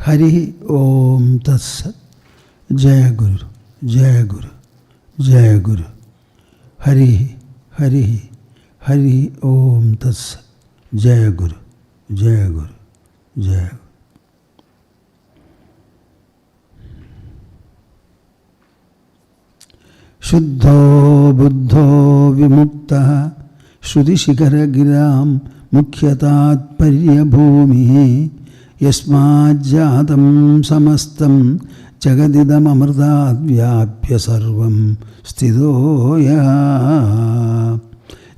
Hari Om Tatsat. Jaya Guru, Jaya Guru, Jaya Guru. Hari, Hari, Hari Om Tatsat. Jaya Guru, Jaya Guru, Jaya Guru. Shuddho Buddho Vimukta Shruti Shikara Giram Mukhyatat Parya Bhumi Yasmad Jatam Samastam Jagadidam Amrtat Vyapya Sarvam Sthidoya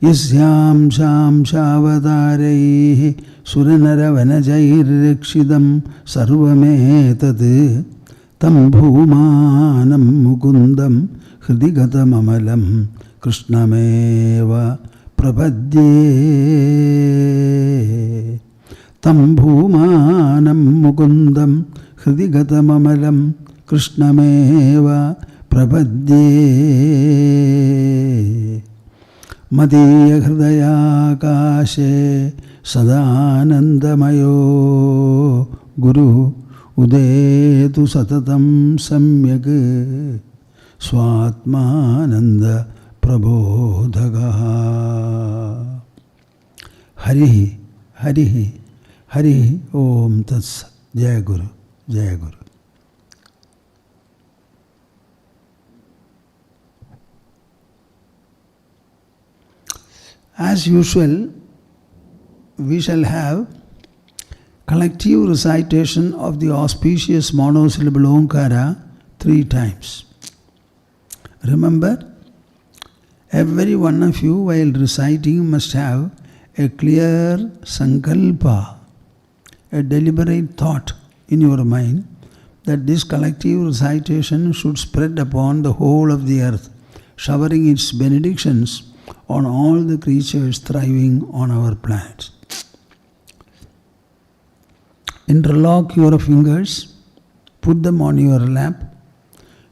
Yasyam Sham Shavatarai Suranaravanajairakshidam Sarvametat Tam Bhumanam Mukundam Hridigatam Amalam Krishnameva Prapadye Tam Bhumanam Mukundam Hridigatam Amalam Krishnameva Prapadye Madhya Hridaya Kashe Sadanandamayo Guru Udetu Satatam Samyak Swatmananda Prabodhaga. Hari, Hari, Hari Om Tatsat. Jaya Guru, Jaya Guru. As usual, we shall have collective recitation of the auspicious monosyllable Omkara 3 times. Remember, every one of you while reciting must have a clear sankalpa, a deliberate thought in your mind that this collective recitation should spread upon the whole of the earth, showering its benedictions on all the creatures thriving on our planet. Interlock your fingers, put them on your lap,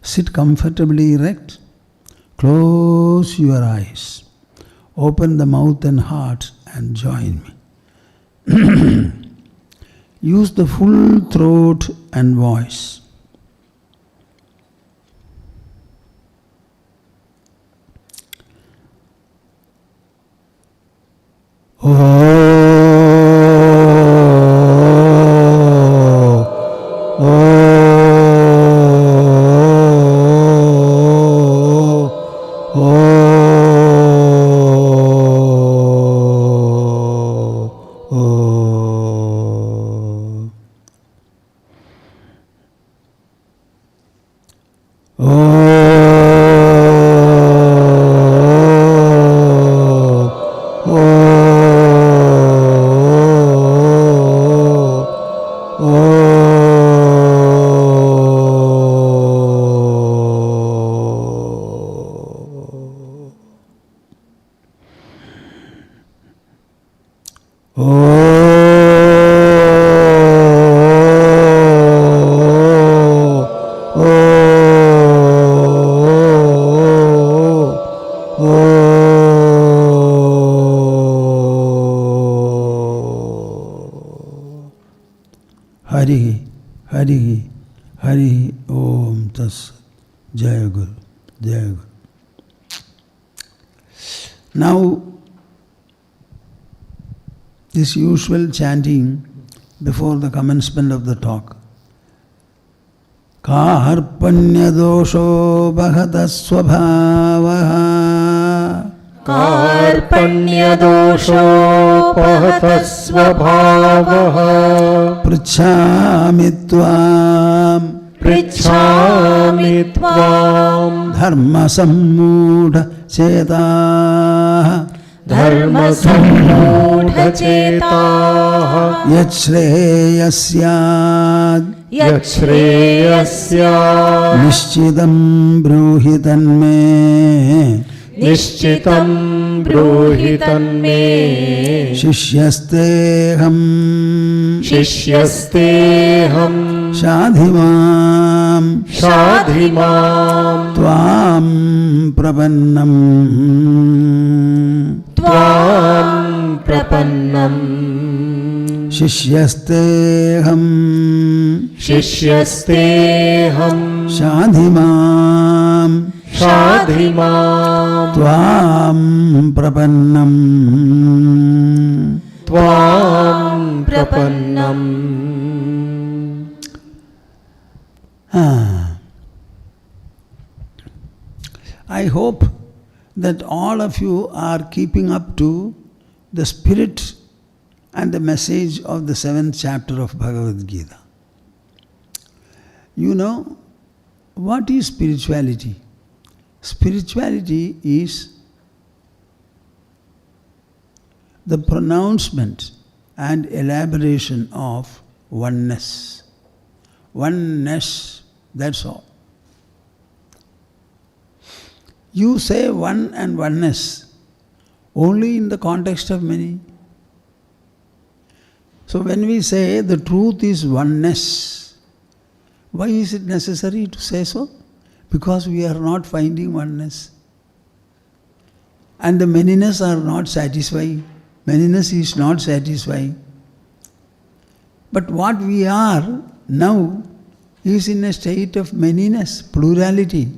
sit comfortably erect, close your eyes, open the mouth and heart and join me. Use the full throat and voice. Hari, Hari, Hari Om Tatsat. Jaya Guru, Jaya Guru. Now, this usual chanting before the commencement of the talk. Karpanya dosho bhagata svabhavaha. Karpanya dosho bhagata svabhavaha. Pritchami tvam. Pritchami tvam. Dharma sammudha chetaha. Dharma sammudha chetaha. Yachreyasya. Yachreyasya. Nishchitam bruhitanme. Nishchitam bruhitanme. Shishyasteham. Shishyasteham. Shadhimam. Shadhimam. Tvam prapannam. Tvam prapannam. Shishyasteham. शिष्यस्तेऽहं शाधिमां शाधिमां त्वां प्रपन्नम् त्वां प्रपन्नम्. I hope that all of you are keeping up to the spirit and the message of the 7th chapter of Bhagavad Gita. You know, what is spirituality? Spirituality is the pronouncement and elaboration of oneness. Oneness, that's all. You say one and oneness only in the context of many. So when we say the truth is oneness, why is it necessary to say so? Because we are not finding oneness. And the manyness are not satisfying. Manyness is not satisfying. But what we are now is in a state of manyness, plurality.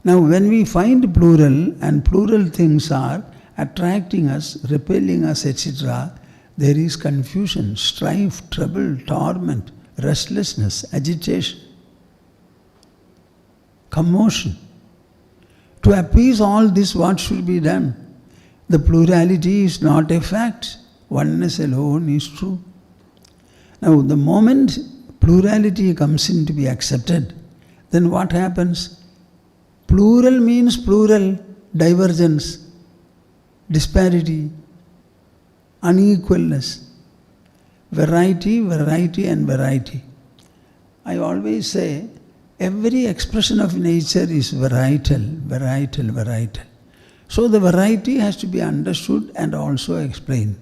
Now when we find plural and plural things are attracting us, repelling us, etc., there is confusion, strife, trouble, torment, restlessness, agitation, commotion. To appease all this, what should be done? The plurality is not a fact. Oneness alone is true. Now the moment plurality comes in to be accepted, then what happens? Plural means plural, divergence, disparity, unequalness, variety, variety and variety. I always say, every expression of nature is varietal, varietal, varietal. So the variety has to be understood and also explained.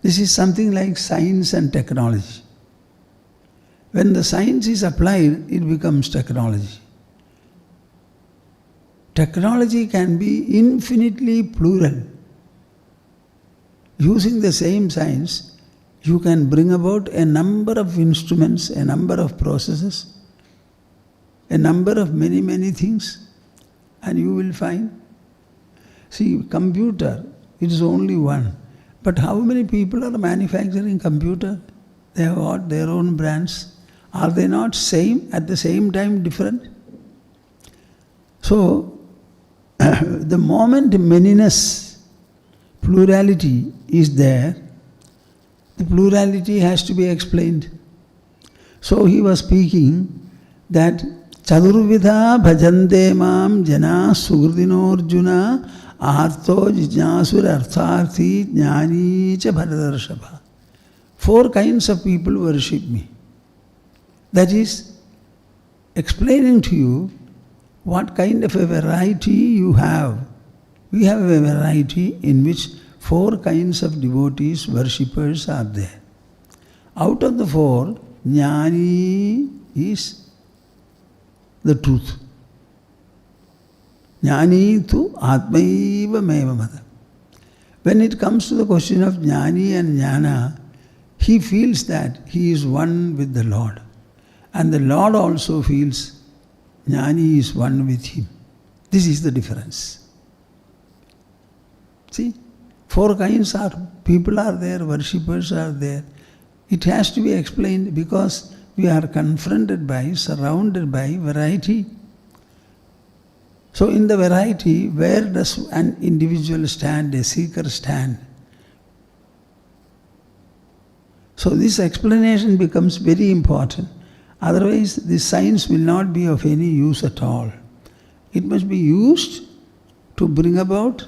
This is something like science and technology. When the science is applied, it becomes technology. Technology can be infinitely plural. Using the same science, you can bring about a number of instruments, a number of processes, a number of many, many things, and you will find. See, computer, it is only one. But how many people are manufacturing computer? They have got their own brands. Are they not same, at the same time different? So, the moment manyness, plurality is there, the plurality has to be explained. So he was speaking that Chadurvidha bhajante mam jana sugurdinorjuna artho jijnasur artharthi jnani cha bharadarshava. 4 kinds of people worship me. That is explaining to you what kind of a variety you have. We have a variety in which 4 kinds of devotees, worshippers are there. Out of the 4, Jnani is the truth. Jnani tu atmaiva mevamada. When it comes to the question of Jnani and Jnana, he feels that he is one with the Lord. And the Lord also feels Jnani is one with him. This is the difference. See, 4 kinds are, people are there, worshippers are there. It has to be explained because we are confronted by, surrounded by variety. So in the variety, where does an individual stand, a seeker stand? So this explanation becomes very important. Otherwise, this science will not be of any use at all. It must be used to bring about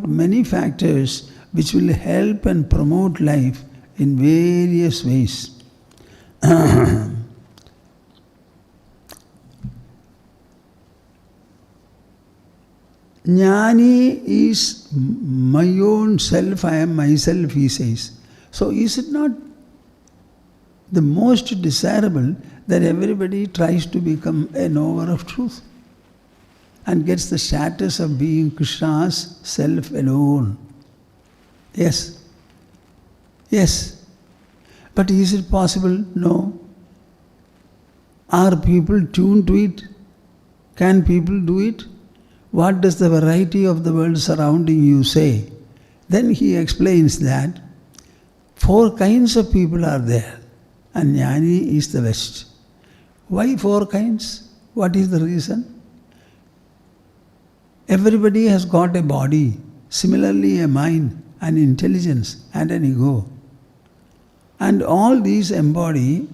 many factors which will help and promote life in various ways. Jnani is my own self, I am myself, he says. So is it not the most desirable that everybody tries to become a knower of truth and gets the status of being Krishna's self alone? Yes. Yes. But is it possible? No. Are people tuned to it? Can people do it? What does the variety of the world surrounding you say? Then he explains that 4 kinds of people are there, and Jnani is the best. Why 4 kinds? What is the reason? Everybody has got a body, similarly a mind, an intelligence and an ego. And all these embody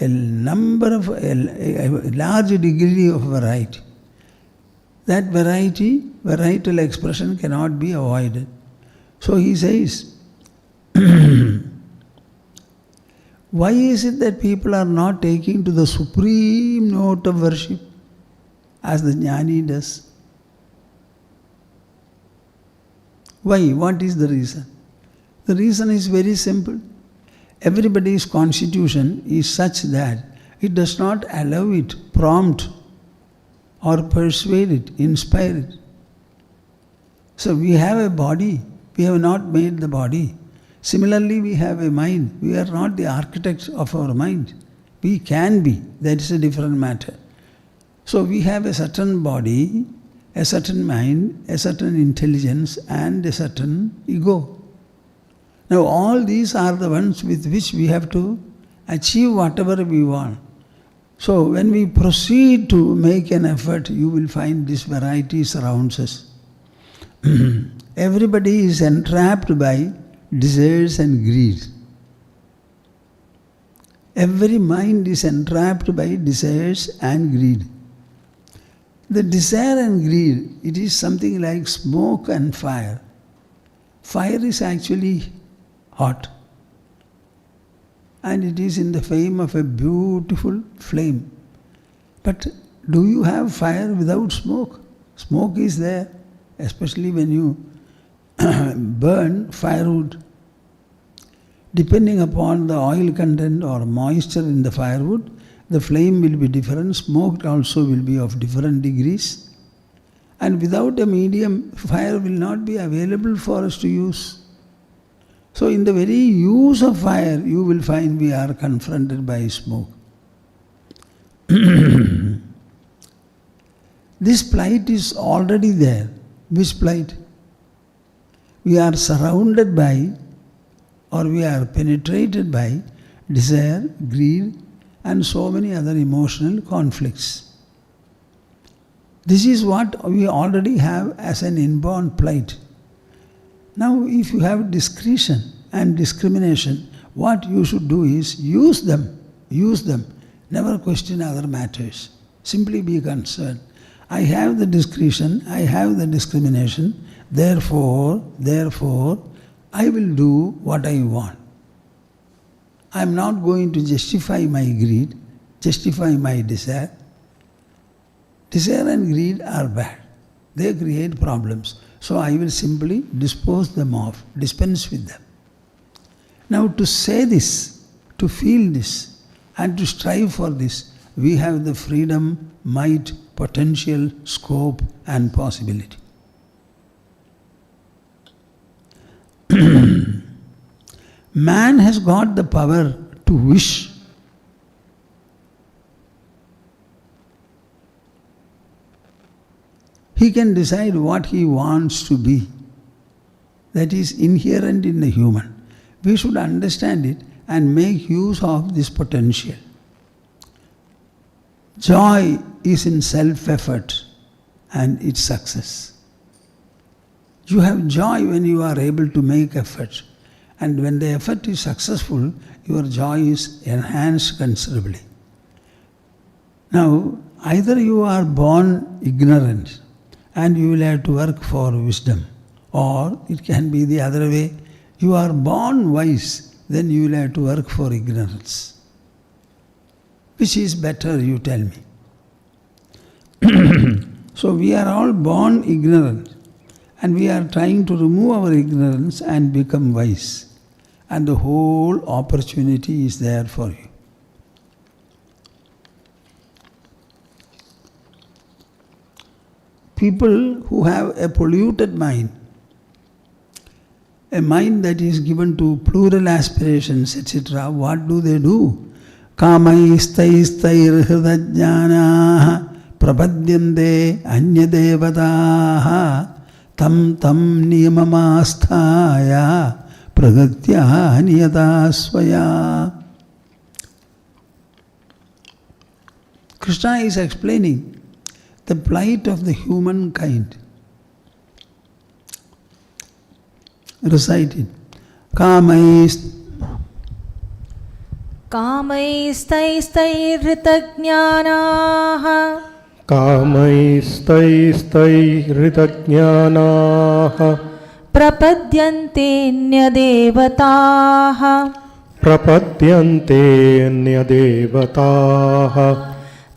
a large degree of variety. That varietal expression cannot be avoided. So he says, why is it that people are not taking to the supreme note of worship as the Jnani does? Why? What is the reason? The reason is very simple. Everybody's constitution is such that it does not allow it, prompt or persuade it, inspire it. So we have a body, we have not made the body. Similarly, we have a mind. We are not the architects of our mind. We can be, that is a different matter. So we have a certain body, a certain mind, a certain intelligence and a certain ego. Now all these are the ones with which we have to achieve whatever we want. So when we proceed to make an effort, you will find this variety surrounds us. Everybody is entrapped by desires and greed. Every mind is entrapped by desires and greed. The desire and greed, it is something like smoke and fire. Fire is actually hot, and it is in the flame of a beautiful flame. But do you have fire without smoke? Smoke is there, especially when you burn firewood. Depending upon the oil content or moisture in the firewood, the flame will be different, smoke also will be of different degrees. And without a medium, fire will not be available for us to use. So in the very use of fire, you will find we are confronted by smoke. This plight is already there. Which plight? We are surrounded by, or we are penetrated by desire, greed, and so many other emotional conflicts. This is what we already have as an inborn plight. Now, if you have discretion and discrimination, what you should do is use them. Never question other matters. Simply be concerned. I have the discretion, I have the discrimination, therefore, I will do what I want. I am not going to justify my greed, justify my desire. Desire and greed are bad. They create problems. So I will simply dispose them off, dispense with them. Now to say this, to feel this, and to strive for this, we have the freedom, might, potential, scope and possibility. Man has got the power to wish. He can decide what he wants to be. That is inherent in the human. We should understand it and make use of this potential. Joy is in self-effort and its success. You have joy when you are able to make effort. And when the effort is successful, your joy is enhanced considerably. Now, either you are born ignorant and you will have to work for wisdom, or it can be the other way. You are born wise, then you will have to work for ignorance. Which is better, you tell me? So we are all born ignorant, and we are trying to remove our ignorance and become wise. And the whole opportunity is there for you. People who have a polluted mind, A mind that is given to plural aspirations, etc., what do? Kamaistaistair hridajnanaha prapadyante anya devataha tam niyamamasthaya pragatya niyata svaya. Krishna is explaining the plight of the humankind. Recite it. Kamaistaistairhritajnanaha Kamaistaistairhritajnanaha Prapadyante nyadevataha Prapadyante nyadevataha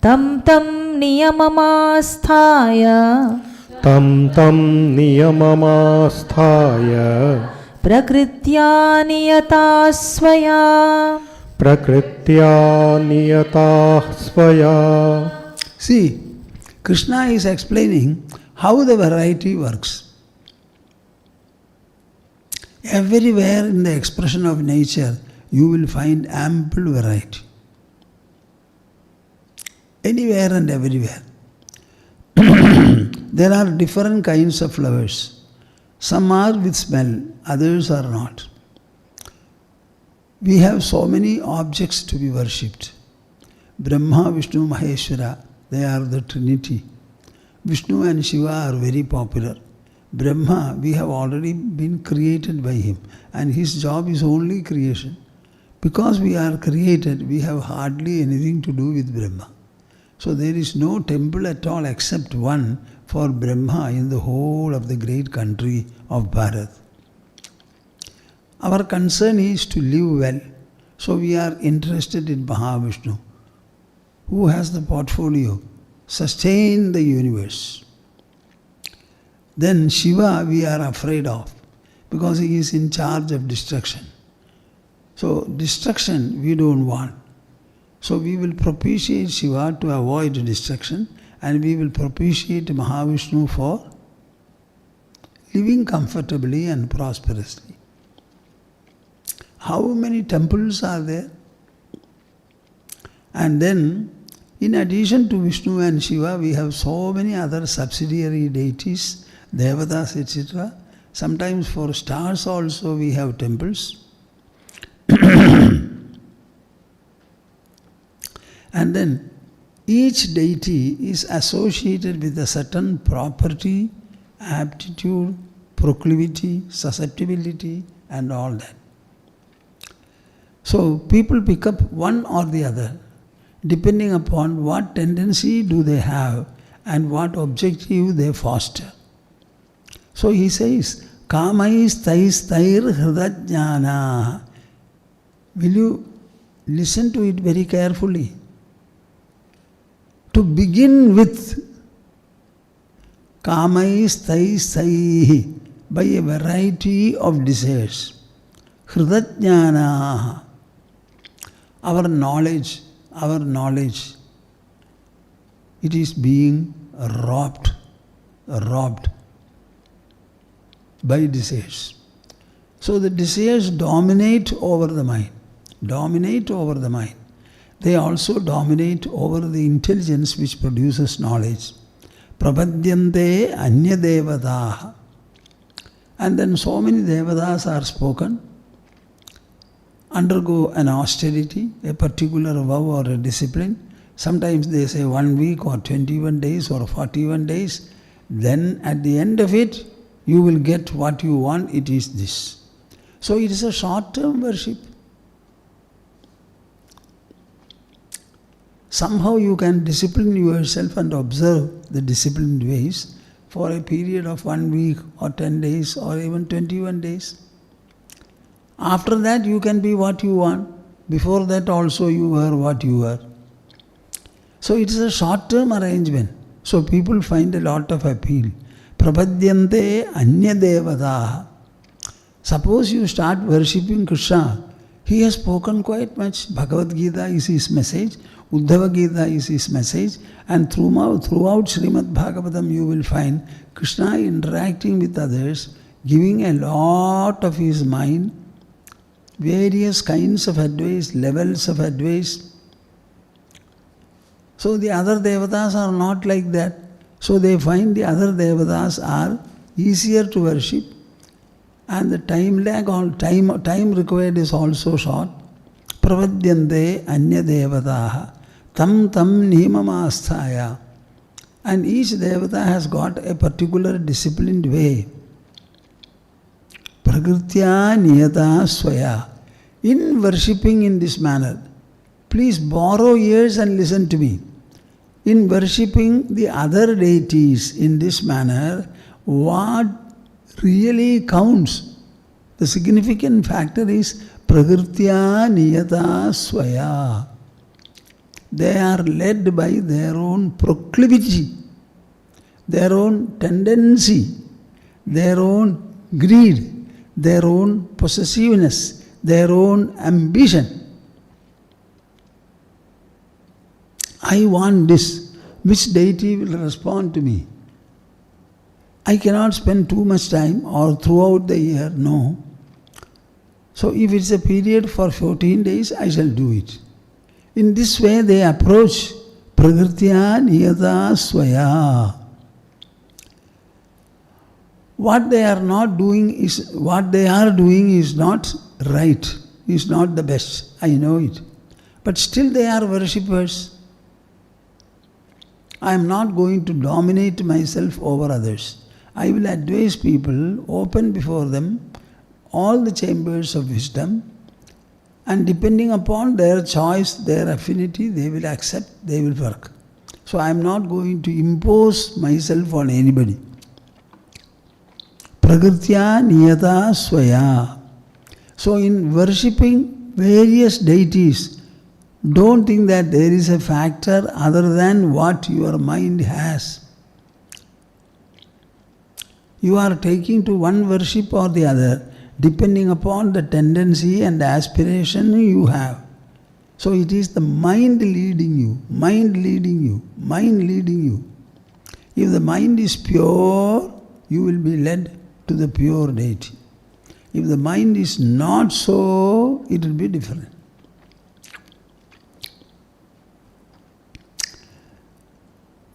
Tam niyamamasthaya Tam niyamamasthaya Prakritya niyata svaya. Prakritya niyata svaya. See, Krishna is explaining how the variety works. Everywhere in the expression of nature, you will find ample variety. Anywhere and everywhere. There are different kinds of flowers. Some are with smell, others are not. We have so many objects to be worshipped. Brahma, Vishnu, Maheshwara, they are the Trinity. Vishnu and Shiva are very popular. Brahma, we have already been created by him, and his job is only creation. Because we are created, we have hardly anything to do with Brahma. So there is no temple at all except one for Brahma in the whole of the great country of Bharat. Our concern is to live well. So we are interested in Mahavishnu, who has the portfolio, sustain the universe. Then Shiva we are afraid of, because he is in charge of destruction. So destruction we don't want. So we will propitiate Shiva to avoid destruction, and we will propitiate Mahavishnu for living comfortably and prosperously. How many temples are there? And then, in addition to Vishnu and Shiva, we have so many other subsidiary deities, Devatas, etc. Sometimes for stars also we have temples. And then each deity is associated with a certain property, aptitude, proclivity, susceptibility, and all that. So people pick up one or the other, depending upon what tendency do they have and what objective they foster. So he says, Kamaistair hridajnana. Will you listen to it very carefully? To begin with, Kamaistaistaihi, by a variety of desires. Hridajnana, our knowledge, it is being robbed by desires. So the desires dominate over the mind. They also dominate over the intelligence which produces knowledge. Prapadyante anya devataha. And then so many devatas are spoken. Undergo an austerity, a particular vow or a discipline. Sometimes they say 1 week or 21 days or 41 days. Then at the end of it, you will get what you want, it is this. So it is a short-term worship. Somehow you can discipline yourself and observe the disciplined ways for a period of 1 week or 10 days or even 21 days. After that you can be what you want. Before that also you were what you were. So it is a short-term arrangement. So people find a lot of appeal. Prapadyante anya devataha. Suppose you start worshipping Krishna. He has spoken quite much. Bhagavad Gita is his message. Uddhava Gita is his message. And throughout Srimad Bhagavatam you will find Krishna interacting with others, giving a lot of his mind, various kinds of advice, levels of advice. So the other devatas are not like that. So they find the other devatas are easier to worship, and the time lag or time required is also short. Pravadyante anya devataha tam nimamaasthaya. And each devata has got a particular disciplined way. Prakritya niyata swaya. In worshipping in this manner, please borrow ears and listen to me. In worshipping the other deities in this manner, what really counts, the significant factor is Prakritya niyata swaya. They are led by their own proclivity, their own tendency, their own greed, their own possessiveness, their own ambition. I want this. Which deity will respond to me? I cannot spend too much time or throughout the year, no. So if it's a period for 14 days, I shall do it. In this way they approach Prakritya niyata swaya. What they are doing is not right, is not the best. I know it. But still they are worshippers. I am not going to dominate myself over others. I will advise people, open before them all the chambers of wisdom, and depending upon their choice, their affinity, they will accept, they will work. So I am not going to impose myself on anybody. Prakritya niyata swaya. So in worshipping various deities, don't think that there is a factor other than what your mind has. You are taking to one worship or the other, depending upon the tendency and the aspiration you have. So it is the mind leading you, mind leading you, mind leading you. If the mind is pure, you will be led to the pure deity. If the mind is not so, it will be different.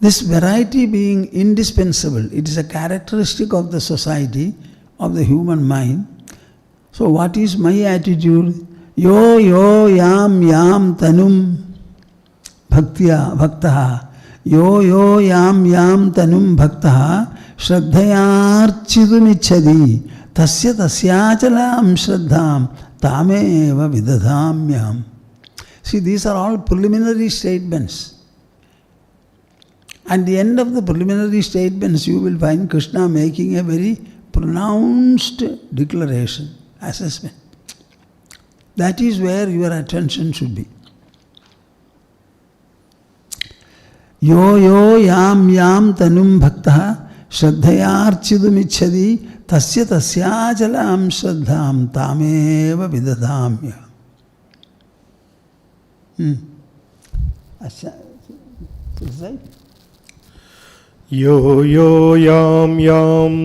This variety being indispensable, it is a characteristic of the society, of the human mind. So what is my attitude? Yo yam tanum bhaktaha. Yo yam tanum bhaktaha shraddhayarchidunichadi tasyachalam shraddham tameva vidadhamyam. See, these are all preliminary statements. At the end of the preliminary statements, you will find Krishna making a very pronounced declaration, assessment. That is where your attention should be. Yo yam tanum bhaktaha shraddhayarchidumichhadi tasyachalam shraddham tameva vidadhamya. Is right? Yo yam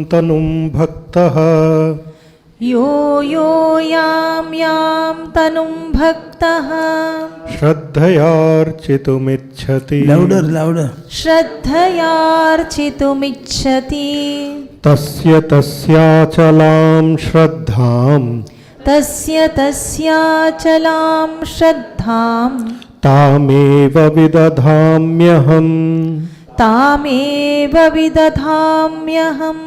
tanum bhaktaha Yo yam tanum bhaktaha shraddhayarchitumichhati. Louder. Shraddhayarchitumichhati tasyachalam shraddham tasyachalam shraddham tameva vidadhamyaham. Tameva vidadhamyaham.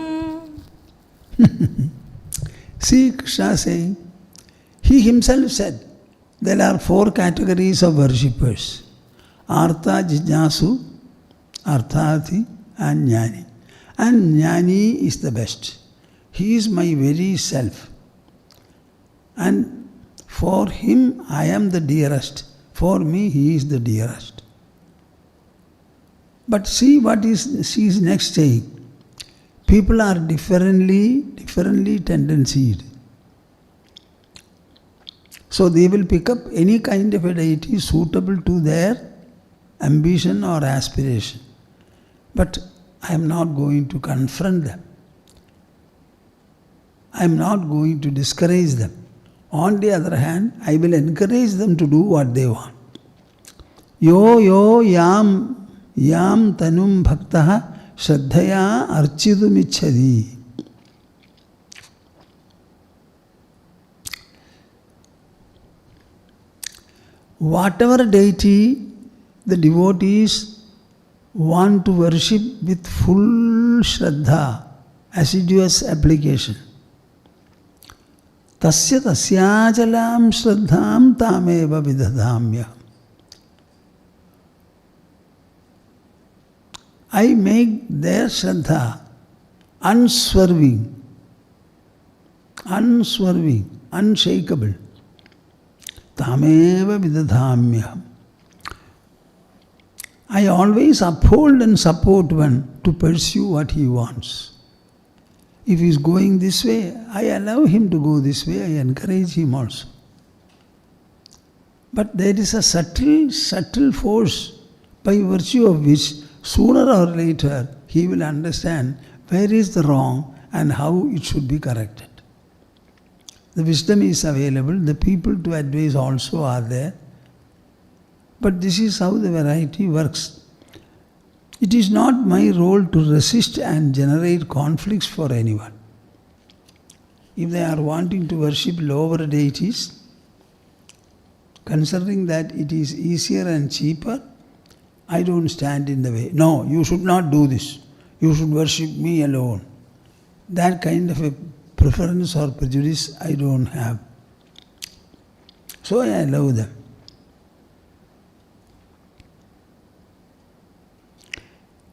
See Krishna saying, he himself said, there are 4 categories of worshippers. Artha, Jijnasu, Arthati and Jnani. And Jnani is the best. He is my very self. And for him I am the dearest. For me he is the dearest. But see what she is next saying. People are differently tendencied. So they will pick up any kind of a deity suitable to their ambition or aspiration. But I am not going to confront them. I am not going to discourage them. On the other hand, I will encourage them to do what they want. Yo yam tanum bhaktaha shraddhaya archidum ichchadi. Whatever deity the devotees want to worship with full shraddha, assiduous application, tasya tasyachalam shraddham tameva vidadhamya. I make their shraddha unswerving, unshakable. Tameva vidadhamya. I always uphold and support one to pursue what he wants. If he is going this way, I allow him to go this way, I encourage him also. But there is a subtle force by virtue of which sooner or later he will understand where is the wrong and how it should be corrected. The wisdom is available, the people to advise also are there. But this is how the variety works. It is not my role to resist and generate conflicts for anyone. If they are wanting to worship lower deities, considering that it is easier and cheaper, I don't stand in the way. No, you should not do this. You should worship me alone. That kind of a preference or prejudice I don't have. So I allow them.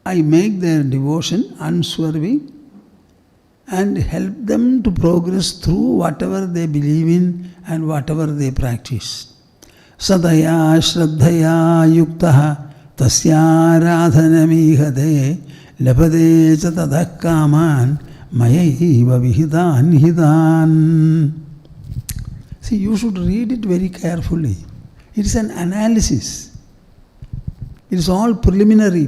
I make their devotion unswerving and help them to progress through whatever they believe in and whatever they practice. Sadaya shraddhaya yuktaha tasyaradhanamihate labhade cha tadah kaman mayaiva vihitan hitan. See, you should read it very carefully. It is an analysis. It is all preliminary,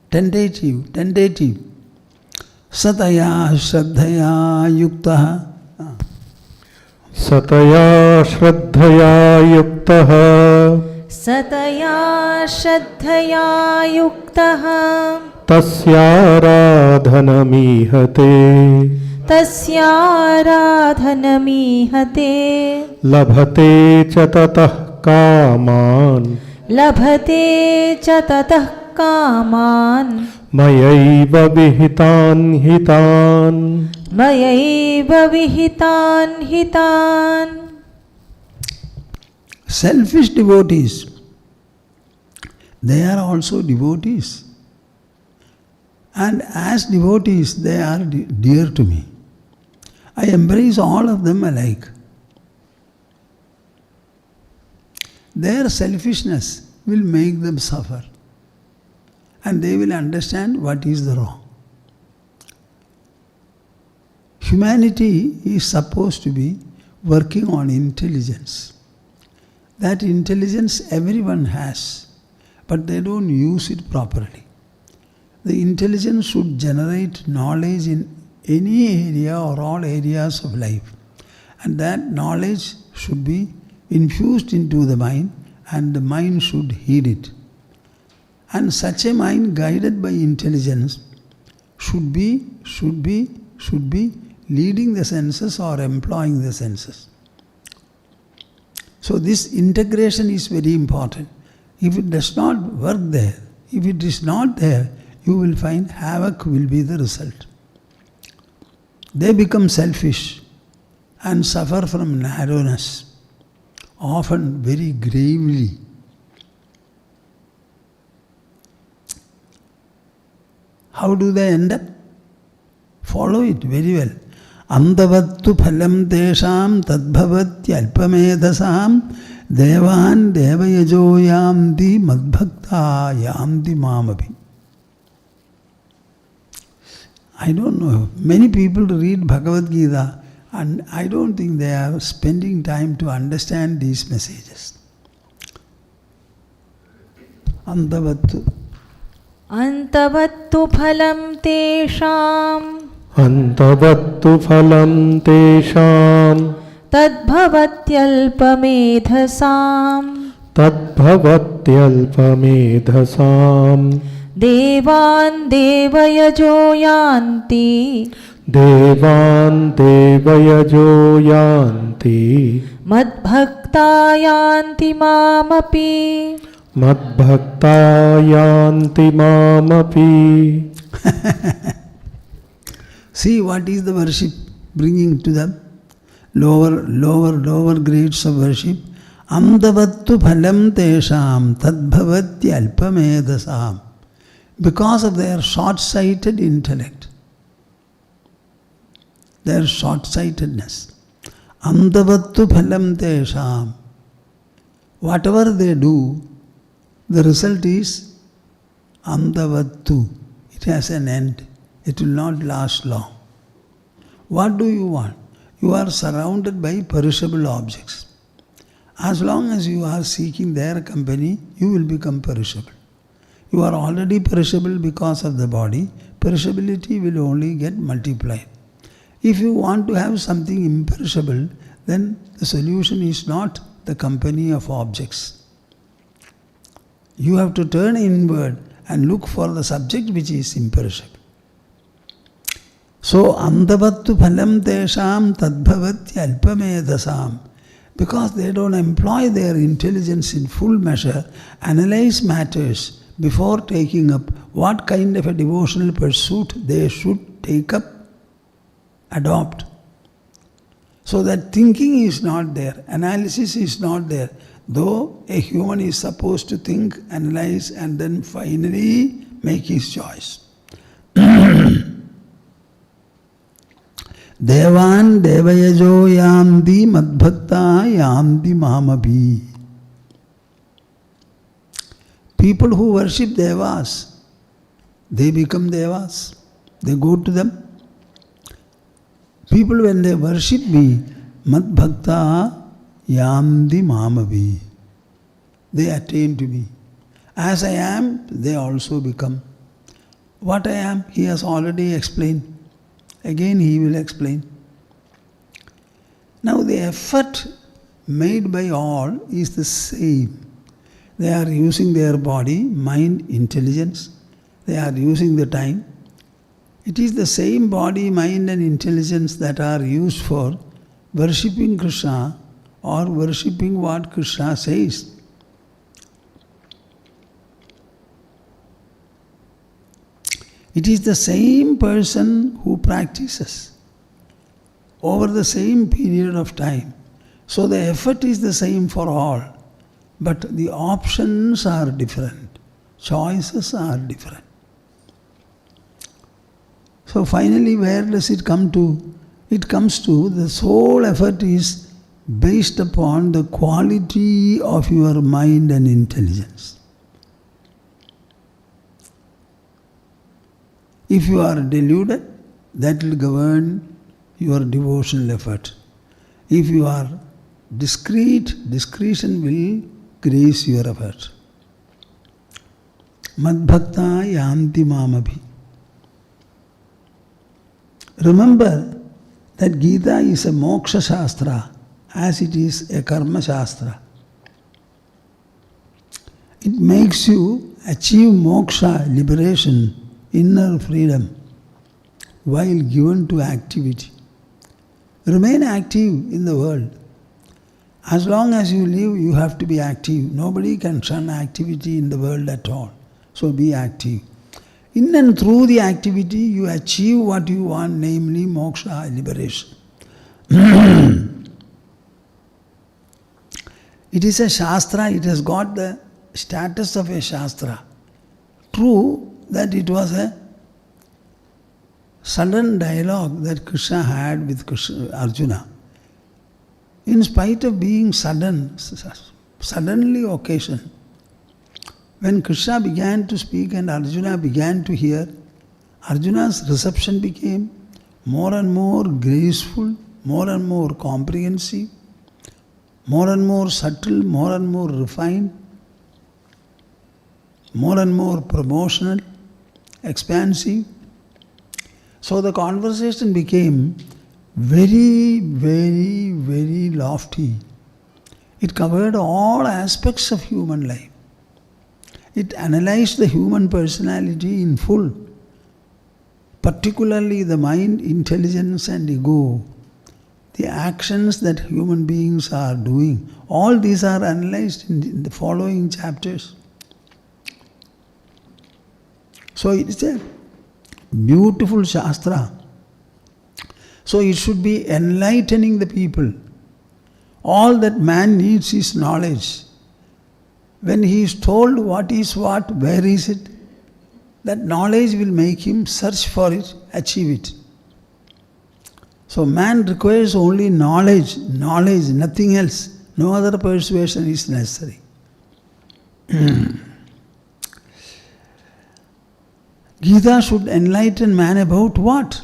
tentative. Sataya shraddhaya yuktaha. Sataya shraddhaya yuktaha. Sataya shraddhaya yuktaha. Tasyaradhanamihate. Tasyaradhanamihate. Labhate cha tatah kaman. Labhate cha tatah kaman. Mayaiva vihitan hitan. Mayaiva vihitan hitan. Selfish devotees, they are also devotees. And as devotees, they are dear to me. I embrace all of them alike. Their selfishness will make them suffer. And they will understand what is the wrong. Humanity is supposed to be working on intelligence. That intelligence everyone has, but they don't use it properly. The intelligence should generate knowledge in any area or all areas of life. And that knowledge should be infused into the mind, and the mind should heed it. And such a mind guided by intelligence should be leading the senses or employing the senses. So this integration is very important. If it does not work there, if it is not there, you will find havoc will be the result. They become selfish and suffer from narrowness, often very gravely. How do they end up? Follow it very well. Andavattu phalam tesham tadbhavatyalpamedhasam devan devayajo yamdi madbhakta yamdi mamapi. I don't know. Many people read Bhagavad Gita and I don't think they are spending time to understand these messages. Antavattu Antavattu phalam tesham. Antavattu phalam tesham तद्भवत्यल्पमेधसाम् तद्भवत्यल्पमेधसाम् देवान् देवयजो यान्ति देवान् देवयजो यान्ति मद्भक्ता यान्ति मामपि मद्भक्ता यान्ति मामपि. See what is the worship bringing to them? Lower grades of worship. Amdavattu phalam tesham tadbhavati alpamedasam. Because of their short-sighted intellect, their short-sightedness. Amdavattu phalam tesham. Whatever they do, the result is amdavattu. It has an end. It will not last long. What do you want? You are surrounded by perishable objects. As long as you are seeking their company, you will become perishable. You are already perishable because of the body. Perishability will only get multiplied. If you want to have something imperishable, then the solution is not the company of objects. You have to turn inward and look for the subject which is imperishable. So, andavattu phalam tesham tadbhavati alpamedasam. Because they don't employ their intelligence in full measure, analyze matters before taking up what kind of a devotional pursuit they should take up, adopt. So that thinking is not there, analysis is not there. Though a human is supposed to think, analyze and then finally make his choice. Devan devayajo yanti madbhakta yanti mamapi. People who worship devas, they become devas. They go to them. People when they worship me, madbhakta yanti mamapi. They attain to me. As I am, they also become. What I am, he has already explained. Again he will explain. Now the effort made by all is the same. They are using their body, mind, intelligence. They are using the time. It is the same body, mind and intelligence that are used for worshipping Krishna or worshipping what Krishna says. It is the same person who practices over the same period of time. So the effort is the same for all, but the options are different, choices are different. So finally, where does it come to? It comes to the sole effort is based upon the quality of your mind and intelligence. If you are deluded, that will govern your devotional effort. If you are discreet, discretion will grace your effort. Madbhakta yanti mamapi. Remember that Gita is a moksha shastra as it is a karma shastra. It makes you achieve moksha, liberation, inner freedom, while given to activity. Remain active in the world. As long as you live, you have to be active. Nobody can shun activity in the world at all. So be active. In and through the activity, you achieve what you want, namely moksha, liberation. It is a shastra, it has got the status of a shastra. True that it was a sudden dialogue that Krishna had with Arjuna. In spite of being suddenly occasion, when Krishna began to speak and Arjuna began to hear, Arjuna's reception became more and more graceful, more and more comprehensive, more and more subtle, more and more refined, more and more promotional, expansive. So the conversation became very, very, very lofty. It covered all aspects of human life. It analyzed the human personality in full, particularly the mind, intelligence and ego, the actions that human beings are doing. All these are analyzed in the following chapters. So it is a beautiful Shastra. So it should be enlightening the people. All that man needs is knowledge. When he is told what is what, where is it, that knowledge will make him search for it, achieve it. So man requires only knowledge, nothing else. No other persuasion is necessary. Gita should enlighten man about what?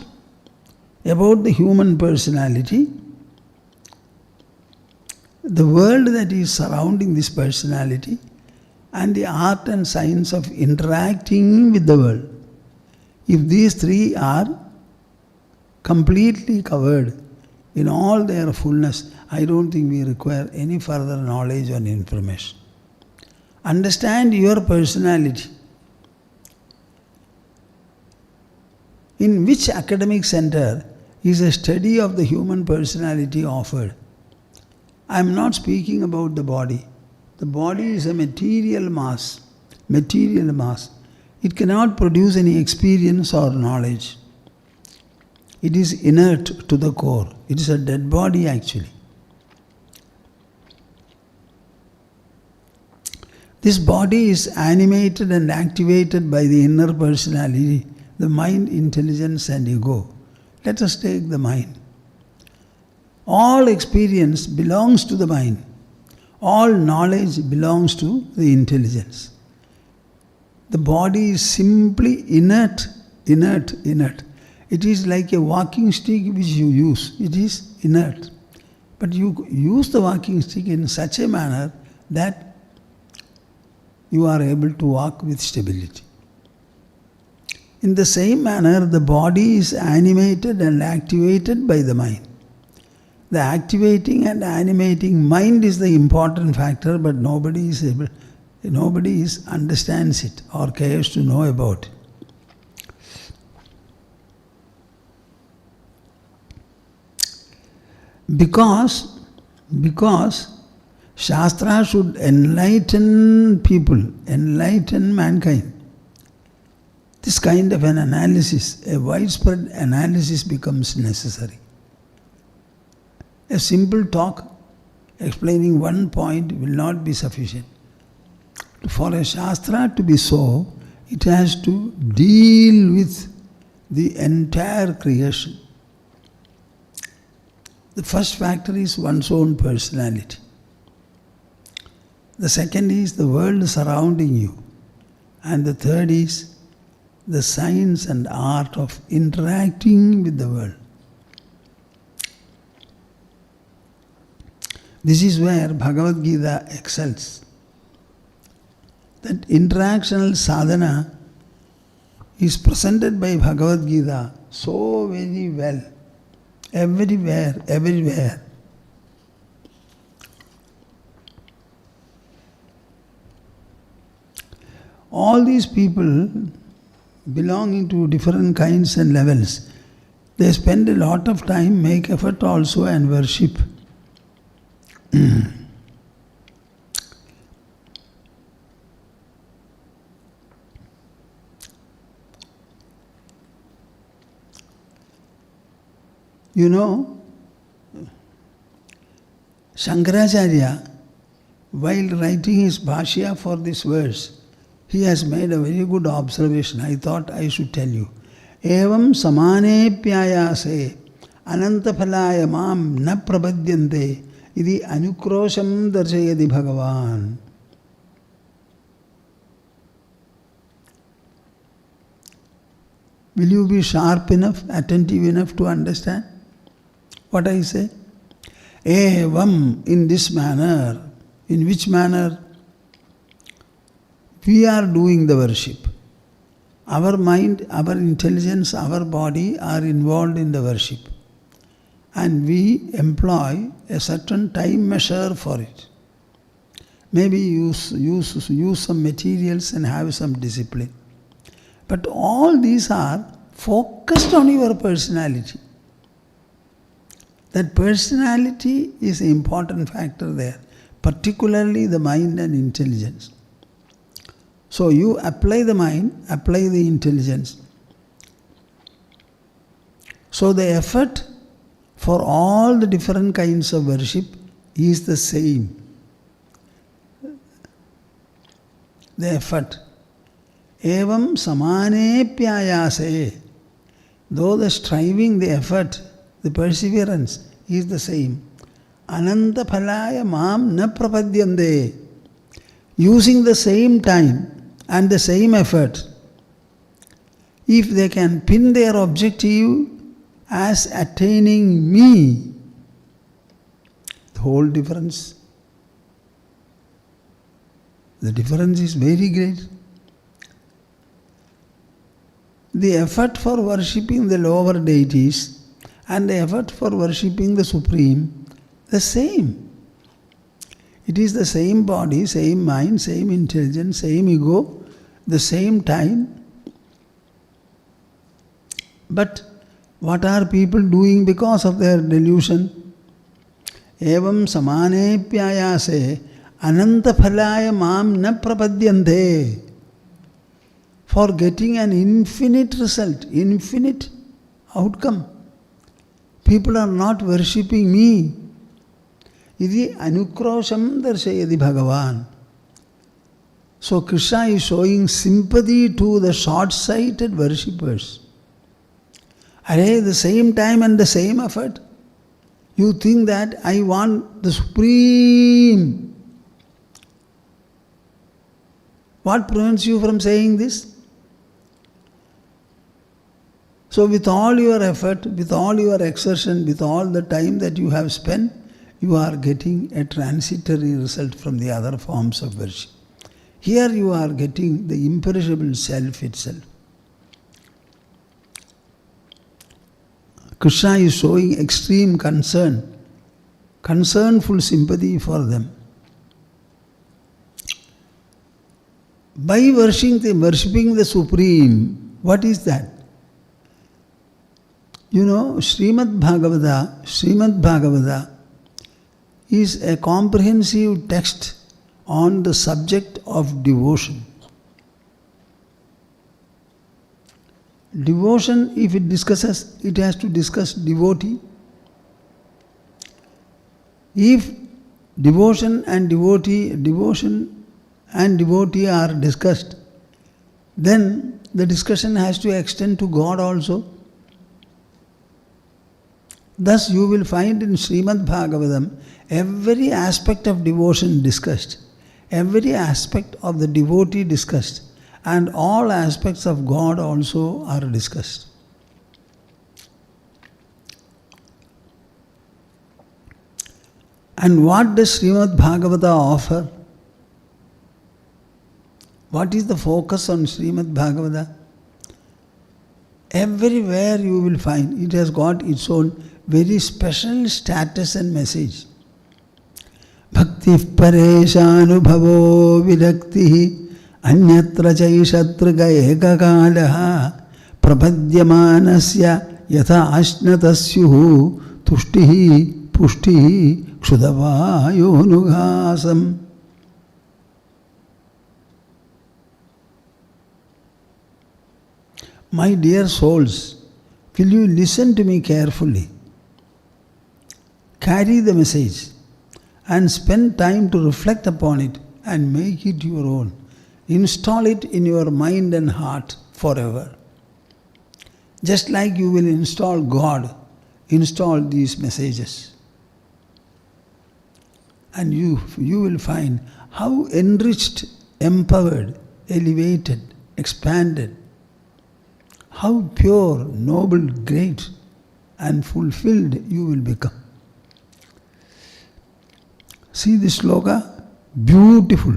About the human personality, the world that is surrounding this personality, and the art and science of interacting with the world. If these three are completely covered in all their fullness, I don't think we require any further knowledge or information. Understand your personality. In which academic center is a study of the human personality offered? I am not speaking about the body. The body is a material mass. It cannot produce any experience or knowledge. It is inert to the core. It is a dead body actually. This body is animated and activated by the inner personality, the mind, intelligence and ego. Let us take the mind. All experience belongs to the mind. All knowledge belongs to the intelligence. The body is simply inert. It is like a walking stick which you use. It is inert. But you use the walking stick in such a manner that you are able to walk with stability. In the same manner, the body is animated and activated by the mind. The activating and animating mind is the important factor, but nobody understands it or cares to know about it. Because Shastra should enlighten people, enlighten mankind. This kind of an analysis, a widespread analysis becomes necessary. A simple talk explaining one point will not be sufficient. For a Shastra to be so, it has to deal with the entire creation. The first factor is one's own personality. The second is the world surrounding you. And the third is the science and art of interacting with the world. This is where Bhagavad Gita excels. That interactional sadhana is presented by Bhagavad Gita so very well. Everywhere. All these people belonging to different kinds and levels, they spend a lot of time, make effort also and worship. You know, Shankaracharya, while writing his Bhashya for this verse, he has made a very good observation. I thought I should tell you. Evam samane pyayase anantaphalaya mam na prabhadyante idi anukrosham darshayati Bhagavan. Will you be sharp enough, attentive enough to understand what I say? Evam, in this manner. In which manner? We are doing the worship. our mind, our intelligence, our body are involved in the worship. And we employ a certain time measure for it. Maybe use some materials and have some discipline. But all these are focused on your personality. That personality is an important factor there, particularly the mind and intelligence. So you apply the mind, apply the intelligence. So the effort for all the different kinds of worship is the same. The effort. Evam samane pyayase. Though the striving, the effort, the perseverance is the same. Ananta phalaya mam na prapadyante. Using the same time and the same effort, if they can pin their objective as attaining me, the whole difference. The difference is very great. The effort for worshipping the lower deities and the effort for worshipping the Supreme, the same. It is the same body, same mind, same intelligence, same ego, the same time. But what are people doing because of their delusion? Evam samane pyayase ananta phalaya mam na prapadyante. For getting an infinite result, infinite outcome. People are not worshipping me. Iti anukrosham darshayati Bhagavan. So Krishna is showing sympathy to the short-sighted worshippers. Arey, the same time and the same effort. You think that I want the Supreme. What prevents you from saying this? So with all your effort, with all your exertion, with all the time that you have spent, you are getting a transitory result from the other forms of worship. Here you are getting the imperishable self itself. Krishna is showing extreme concern, concernful sympathy for them. By worshipping the Supreme, what is that? You know, Srimad Bhagavata is a comprehensive text on the subject of devotion. Devotion, if it discusses, it has to discuss devotee. If devotion and devotee are discussed, then the discussion has to extend to God also. Thus you will find in Srimad Bhagavatam every aspect of devotion discussed, every aspect of the devotee discussed, and all aspects of God also are discussed. And what does Srimad Bhagavata offer? What is the focus on Srimad Bhagavata? Everywhere you will find it has got its own very special status and message. Bhakti pareshanubhavo virakti anyatra chaishatraga ekakalaha prapadyamanasya yatha ashnatasyuhu tushtihi pushtihi kshudavayonughasam. My dear souls, will you listen to me carefully? Carry the message and spend time to reflect upon it and make it your own. Install it in your mind and heart forever. Just like you will install God, install these messages. And you will find how enriched, empowered, elevated, expanded, how pure, noble, great and fulfilled you will become. See this sloka? Beautiful.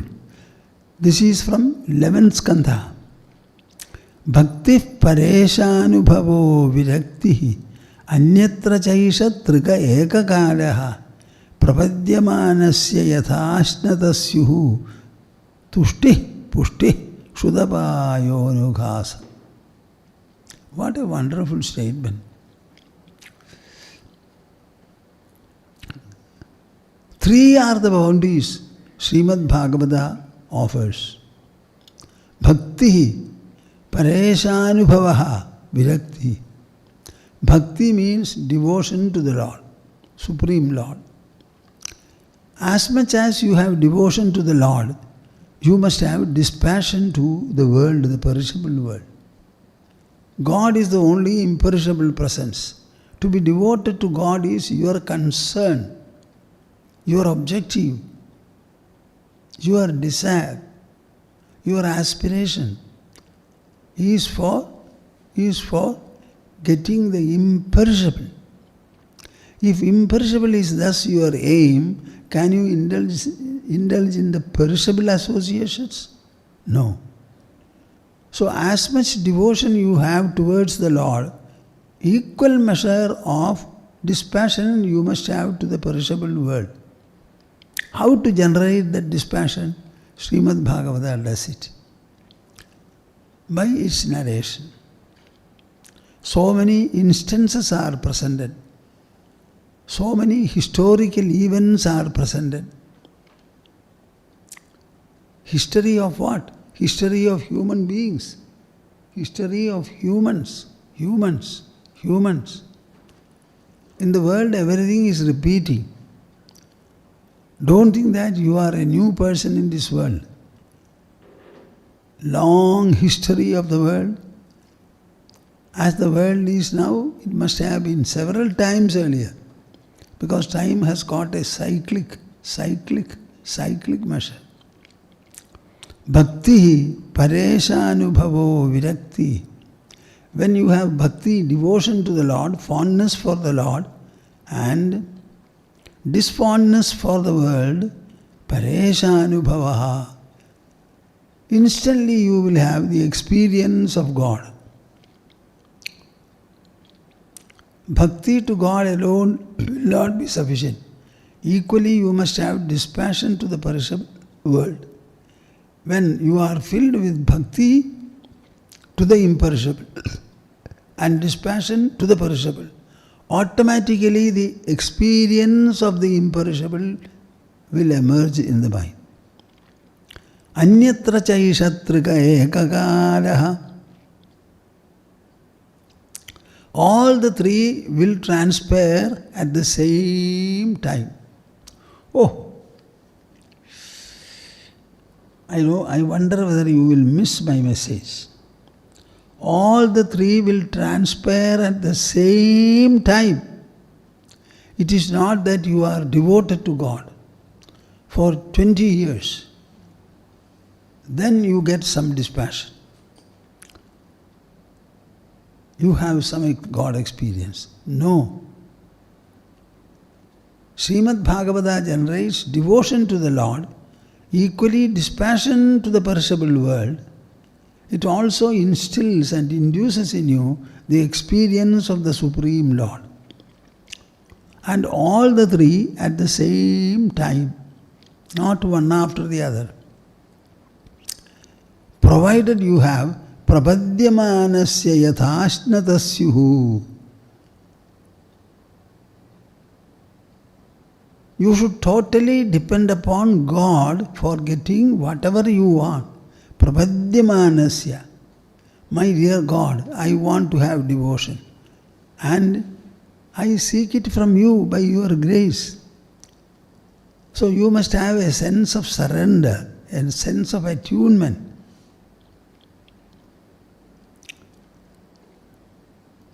This is from 11th skandha. Bhakti pareshanubhavo virakti anyatra chaisha trika ekakalaha prapadyamanasya yathashnatasyuhu tushti pushti shudapayonughasa. What a wonderful statement. Three are the boundaries Srimad Bhagavata offers. Bhakti, pareshanubhavaha, virakti. Bhakti means devotion to the Lord, Supreme Lord. As much as you have devotion to the Lord, you must have dispassion to the world, the perishable world. God is the only imperishable presence. To be devoted to God is your concern, your objective, your desire, your aspiration is for getting the imperishable. If imperishable is thus your aim, can you indulge in the perishable associations? No. So as much devotion you have towards the Lord, equal measure of dispassion you must have to the perishable world. How to generate that dispassion? Srimad Bhagavata does it. By its narration. So many instances are presented. So many historical events are presented. History of what? History of human beings. History of humans. Humans. In the world, everything is repeating. Don't think that you are a new person in this world. Long history of the world. As the world is now, it must have been several times earlier. Because time has got a cyclic measure. Bhakti, pareshanubhavo virakti. When you have bhakti, devotion to the Lord, fondness for the Lord, and disfondness for the world, pareshanubhavaha, instantly you will have the experience of God. Bhakti to God alone will not be sufficient. Equally, you must have dispassion to the perishable world. When you are filled with bhakti to the imperishable and dispassion to the perishable, automatically the experience of the imperishable will emerge in the mind. Anyatra chaishatrika ekakalaha. All the three will transpire at the same time. Oh, I wonder whether you will miss my message. All the three will transpire at the same time. It is not that you are devoted to God for 20 years. Then you get some dispassion. You have some God experience. No. Srimad Bhagavata generates devotion to the Lord, equally dispassion to the perishable world. It also instills and induces in you the experience of the Supreme Lord. And all the three at the same time, not one after the other. Provided you have prapadyamanasya yathashnatasyuhu. You should totally depend upon God for getting whatever you want. Prapadyamanasya. My dear God, I want to have devotion. And I seek it from you by your grace. So you must have a sense of surrender, a sense of attunement.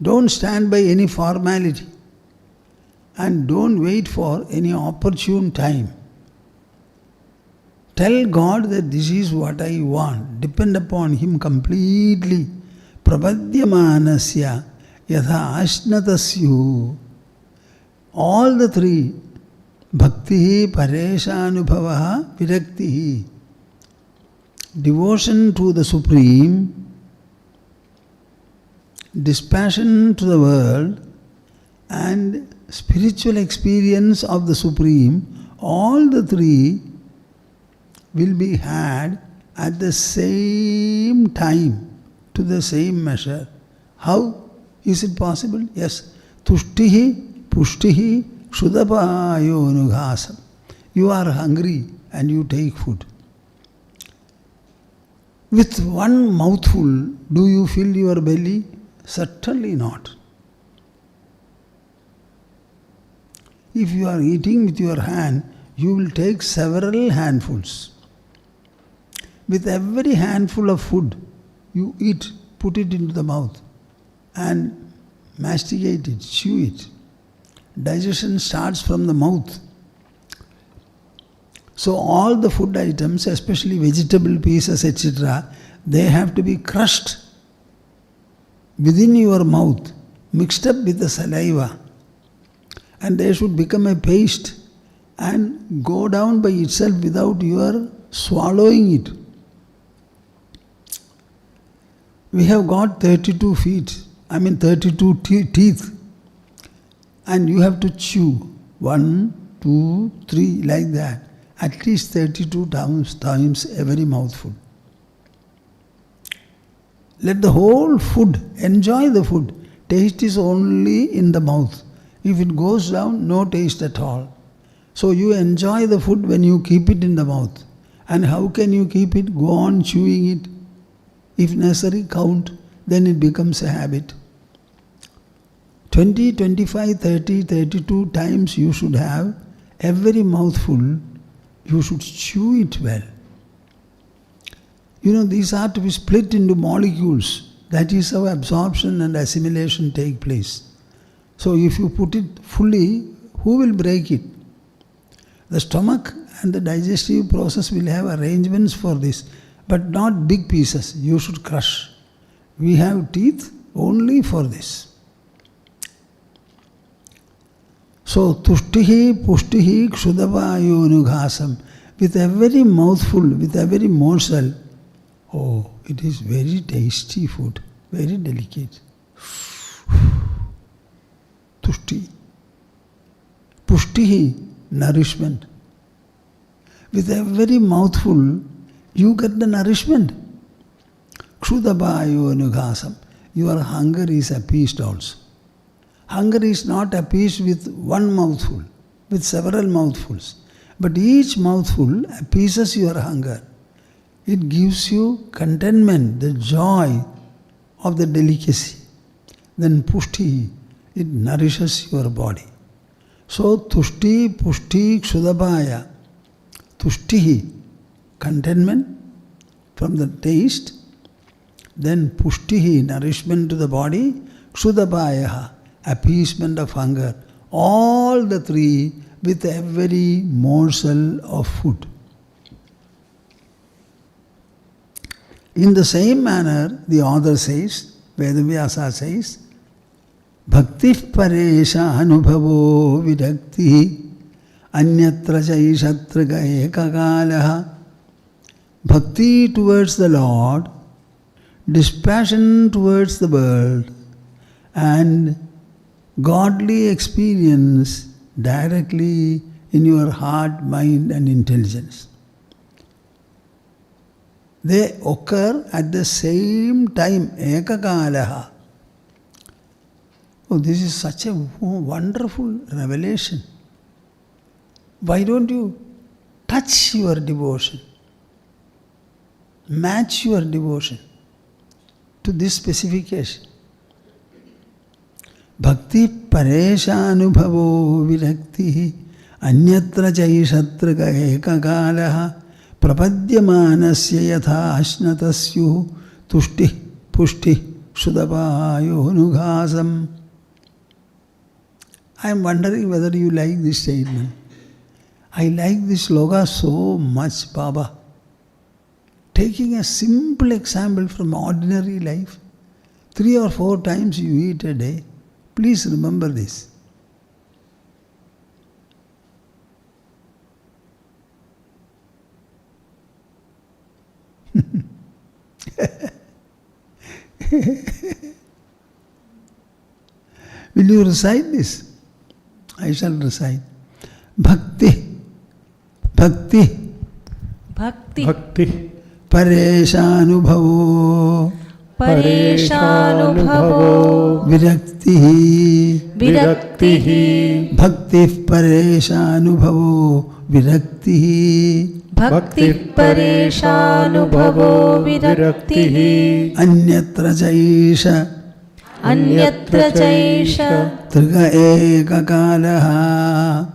Don't stand by any formality and don't wait for any opportune time. Tell God that this is what I want. Depend upon Him completely. Prapadyamanasya yatha ashnatasyu. All the three, bhakti, pareshanubhavaha, virakti. Devotion to the Supreme, dispassion to the world, and spiritual experience of the Supreme, all the three will be had at the same time, to the same measure. How is it possible? Yes. Tushtihi, pushtihi, kshudapayonughasam. You are hungry and you take food. With one mouthful, do you fill your belly? Certainly not. If you are eating with your hand, you will take several handfuls. With every handful of food, you eat, put it into the mouth and masticate it, chew it. Digestion starts from the mouth. So all the food items, especially vegetable pieces, etc., they have to be crushed within your mouth, mixed up with the saliva, and they should become a paste and go down by itself without your swallowing it. We have got 32 teeth, and you have to chew 1, 2, 3 like that, at least 32 times every mouthful. Let the whole food, enjoy the food. Taste is only in the mouth. If it goes down, no taste at all. So you enjoy the food when you keep it in the mouth. And how can you keep it? Go on chewing it. If necessary, count. Then it becomes a habit. 20, 25, 30, 32 times you should have. Every mouthful, you should chew it well. These are to be split into molecules. That is how absorption and assimilation take place. So if you put it fully, who will break it? The stomach and the digestive process will have arrangements for this, but not big pieces. You should crush. We have teeth only for this. So, tushtihi, pushtihi, kshudapayonughasam. With every mouthful, with every morsel, oh, it is very tasty food, very delicate. Tushti. Pushtihi, nourishment. With every mouthful, you get the nourishment. Kshudapayonughasam. Your hunger is appeased also. Hunger is not appeased with one mouthful, with several mouthfuls. But each mouthful appeases your hunger. It gives you contentment, the joy of the delicacy. Then pushti, it nourishes your body. So tushti, pushti, ksudapaya. Tushtihi, contentment from the taste. Then pushtihi, nourishment to the body. Ksudapaya, appeasement of hunger. All the three with every morsel of food. In the same manner, the author says, Vedavyasa says, Bhakti paresha anubhavo vidakti anyatra chaishatraga ekakalaha. Bhakti towards the Lord, dispassion towards the world, and godly experience directly in your heart, mind and intelligence. They occur at the same time, ekakalaha. Oh, this is such a wonderful revelation. Why don't you touch your devotion? Match your devotion to this specification. Bhakti paresha anubhavo virakti anyatra chaishatraga ekakalaha prapadyamanasya yatha ashnatasyu tushti pushti kshudapayonughasam. I am wondering whether you like this statement. I like this sloka so much, Baba. Taking a simple example from ordinary life, 3 or 4 times you eat a day. Please remember this. Will you recite this? I shall recite. Bhakti. Bhakti. Bhakti. Bhakti. Pareshanubhavo. Pareshanubhavo. Virakti. Virakti. Bhakti pareshanubhavo. Virakti. Bhakti pareshanubhavo virakti. Anyatra chaisha. Anyatra chaisha. Triga ekakalaha.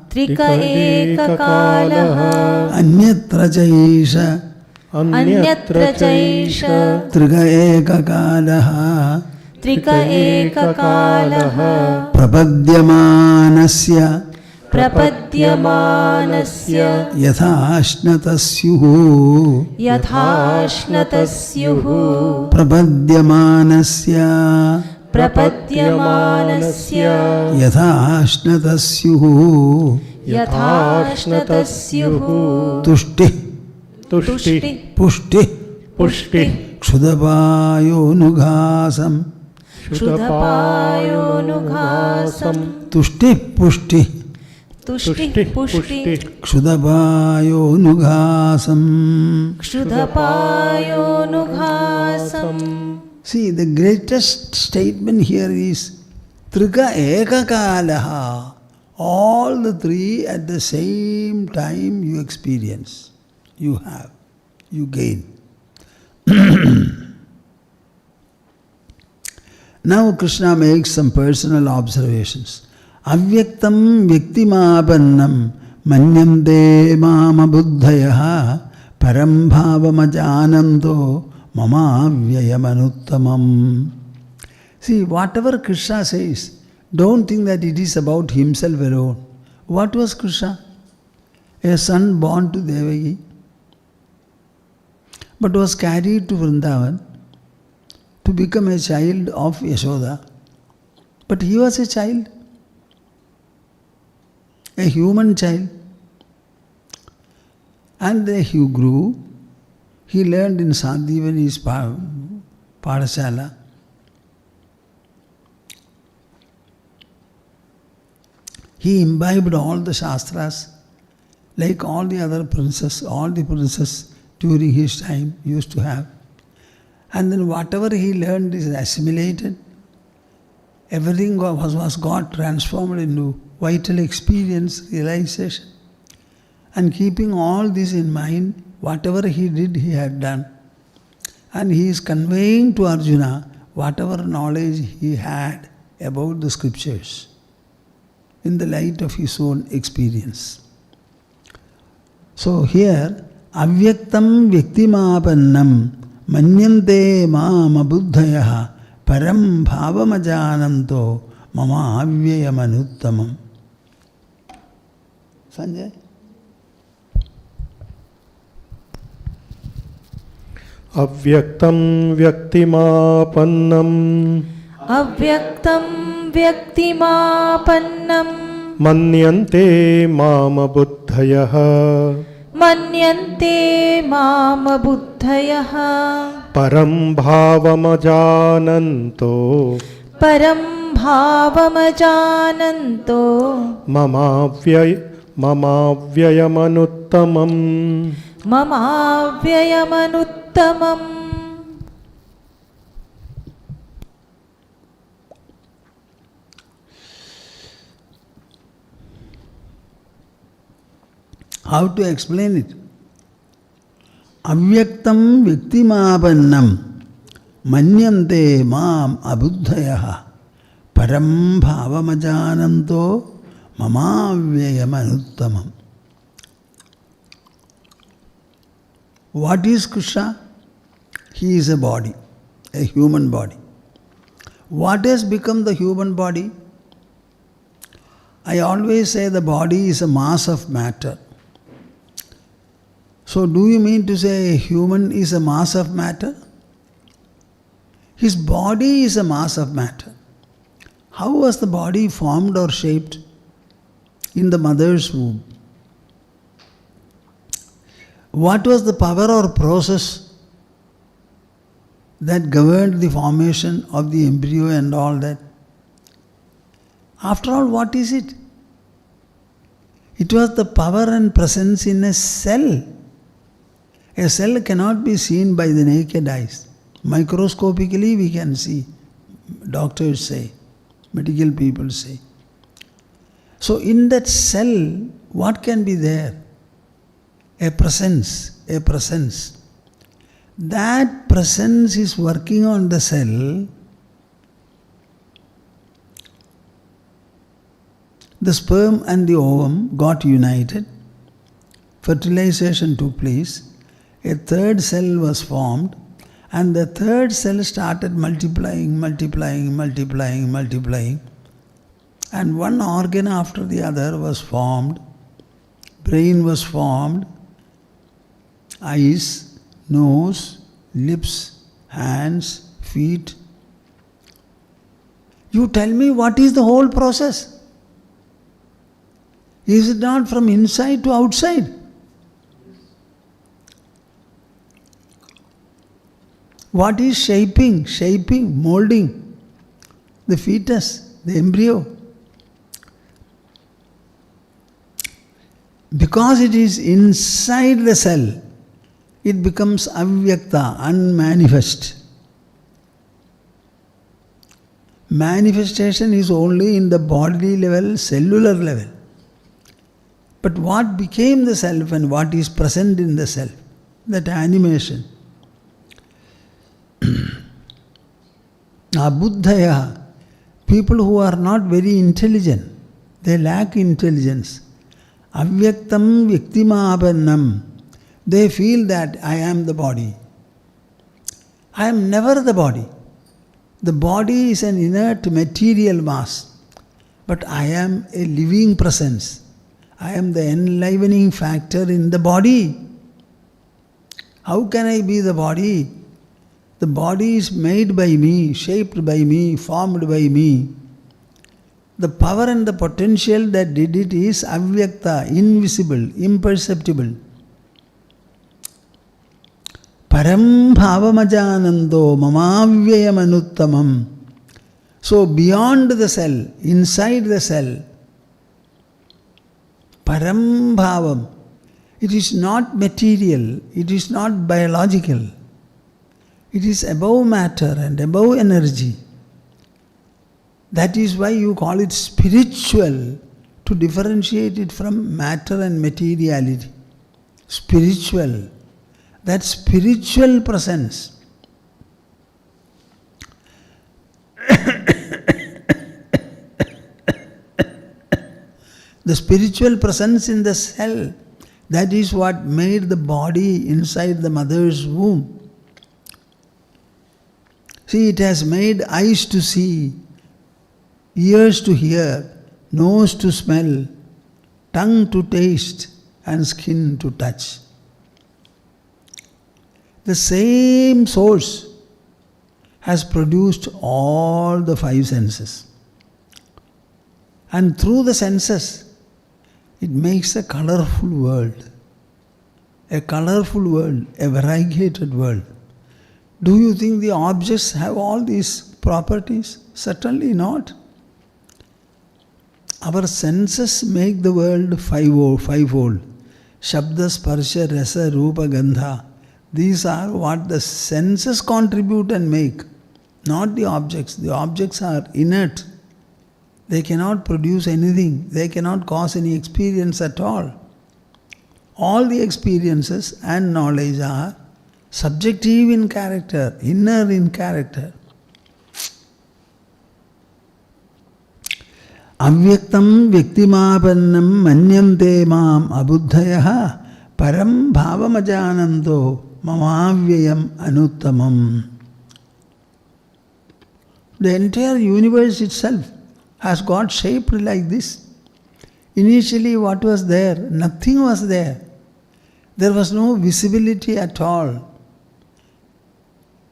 Trika ekakalaha. Anyatra chaisha. Anyatra chaisha. Triga ekakalaha. Trika ekakalaha. Prapadyamanasya. Prapadyamanasya. Yathashnatasyuhu. Yathashnatasyuhu. Prapadyamanasya. Prapadyamanasya. Yathashnatasyuhu. Yathashnatasyuhu. Tushti. Tushti. Pushti. Pushti. Kshudapayonughasam. Shuddhapayonughasam. Tushti. Pushti. Tushti pushti. Kshudapayonughasam. Kshuddhapayonughasam. See, the greatest statement here is Trika ekakalaha. All the three at the same time you experience, you have, you gain. Now Krishna makes some personal observations. Avyaktam vyaktimapannam manyante mama buddhayaha param bhavamajananto mama vyayamanutamam. See, whatever Krishna says, don't think that it is about himself alone. What was Krishna? A son born to Devaki, but was carried to Vrindavan to become a child of Yashoda. But he was a child, a human child. And he grew. He learned in Sandivani's Padashala. He imbibed all the Shastras, like all the other princes, all the princes during his time used to have. And then whatever he learned is assimilated. Everything was got transformed into vital experience, realization. And keeping all this in mind, whatever he did, he had done. And he is conveying to Arjuna whatever knowledge he had about the scriptures in the light of his own experience. So here, avyaktam vyaktimapannam manyante mama buddhayaha param bhavamajananto mama avyayamanutamam. Sanjay? Avyaktam vyaktimapannam Avyaktam vyaktimapannam manyante mama buddhayaha Manyante mama buddhayaha param bhavamajananto Param bhavamajananto mama vyayamanutamam. Mama vyayamanutamam. How to explain it? Avyaktam vyaktimapannam manyante mam abuddhayaha param bhavamajananto mamavyayamanutamam. What is Krishna? He is a body, a human body. What has become the human body? I always say the body is a mass of matter. So do you mean to say a human is a mass of matter? His body is a mass of matter. How was the body formed or shaped? In the mother's womb. What was the power or process that governed the formation of the embryo and all that? After all, what is it? It was the power and presence in a cell. A cell cannot be seen by the naked eyes. Microscopically we can see. Doctors say, medical people say. So in that cell, what can be there? A presence, a presence. That presence is working on the cell. The sperm and the ovum got united. Fertilization took place. A third cell was formed. And the third cell started multiplying. And one organ after the other was formed. Brain was formed. Eyes, nose, lips, hands, feet. You tell me, what is the whole process? Is it not from inside to outside? What is shaping, molding the fetus, the embryo? Because it is inside the cell, it becomes avyakta, unmanifest. Manifestation is only in the bodily level, cellular level. But what became the self and what is present in the self? That animation. Buddhaya, people who are not very intelligent, they lack intelligence. Avyaktam vyaktimabannam, they feel that I am the body. I am never the body. The body is an inert material mass, but I am a living presence. I am the enlivening factor in the body. How can I be the body? The body is made by me, shaped by me, formed by me. The power and the potential that did it is avyakta, invisible, imperceptible. Param bhavamajanando mamavyayam. So beyond the cell, inside the cell, param bhavam, it is not material, it is not biological. It is above matter and above energy. That is why you call it spiritual, to differentiate it from matter and materiality. Spiritual. That spiritual presence. The spiritual presence in the cell, that is what made the body inside the mother's womb. See, it has made eyes to see, ears to hear, nose to smell, tongue to taste, and skin to touch. The same source has produced all the five senses. And through the senses, it makes a colorful world. A colorful world, a variegated world. Do you think the objects have all these properties? Certainly not. Our senses make the world fivefold. Shabda, Sparsha, Rasa, Rupa, Gandha. These are what the senses contribute and make, not the objects. The objects are inert. They cannot produce anything. They cannot cause any experience at all. All the experiences and knowledge are subjective in character, inner in character. Avyaktam vyaktimapannam manyante mam abuddhayaha param bhavamajananto mamavyayam anuttamam. The entire universe itself has got shaped like this. Initially what was there? Nothing was there. There was no visibility at all.